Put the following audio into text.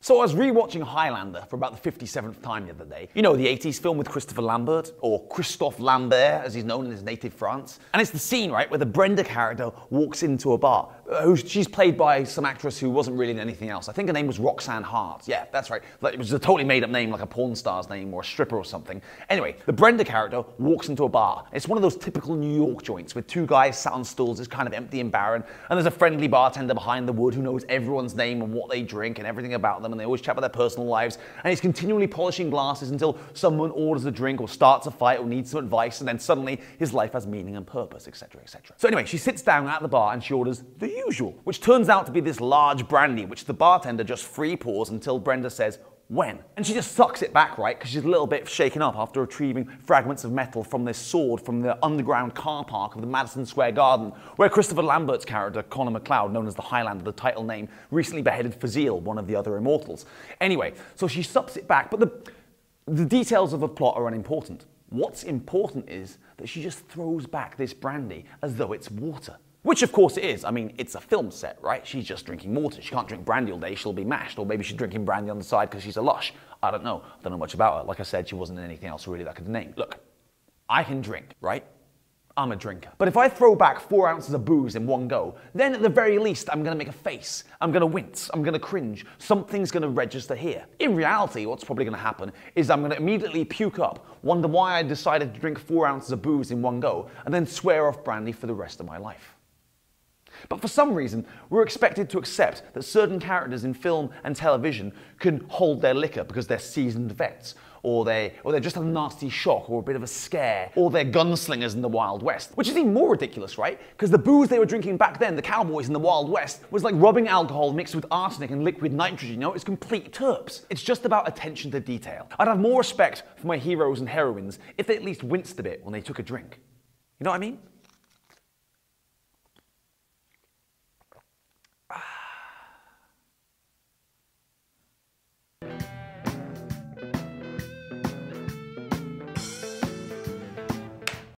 So I was rewatching Highlander for about the 57th time the other day. You know, the 80s film with Christopher Lambert, or Christophe Lambert as he's known in his native France. And it's the scene, right, where the Brenda character walks into a bar. She's played by some actress who wasn't really in anything else. I think her name was Roxanne Hart. Yeah, that's right. Like, it was a totally made up name, like a porn star's name or a stripper or something. Anyway, the Brenda character walks into a bar. It's one of those typical New York joints with two guys sat on stools, it's kind of empty and barren, and there's a friendly bartender behind the wood who knows everyone's name and what they drink and everything about them, and they always chat about their personal lives, and he's continually polishing glasses until someone orders a drink or starts a fight or needs some advice, and then suddenly his life has meaning and purpose, etc, etc. So anyway, she sits down at the bar and she orders the usual, which turns out to be this large brandy, which the bartender just free pours until Brenda says, when? And she just sucks it back, right? Because she's a little bit shaken up after retrieving fragments of metal from this sword from the underground car park of the Madison Square Garden, where Christopher Lambert's character, Connor MacLeod, known as the Highlander, the title name, recently beheaded Fazil, one of the other immortals. Anyway, so she sucks it back, but the details of the plot are unimportant. What's important is that she just throws back this brandy as though it's water. Which of course it is. I mean, it's a film set, right? She's just drinking water. She can't drink brandy all day, she'll be mashed. Or maybe she's drinking brandy on the side because she's a lush. I don't know. I don't know much about her. Like I said, she wasn't in anything else really that I could name. Look, I can drink, right? I'm a drinker. But if I throw back 4 ounces of booze in one go, then at the very least, I'm gonna make a face. I'm gonna wince. I'm gonna cringe. Something's gonna register here. In reality, what's probably gonna happen is I'm gonna immediately puke up, wonder why I decided to drink 4 ounces of booze in one go, and then swear off brandy for the rest of my life. But for some reason, we're expected to accept that certain characters in film and television can hold their liquor because they're seasoned vets, or they just had a nasty shock or a bit of a scare, or they're gunslingers in the Wild West. Which is even more ridiculous, right? Because the booze they were drinking back then, the cowboys in the Wild West, was like rubbing alcohol mixed with arsenic and liquid nitrogen, you know? It's complete terps. It's just about attention to detail. I'd have more respect for my heroes and heroines if they at least winced a bit when they took a drink. You know what I mean?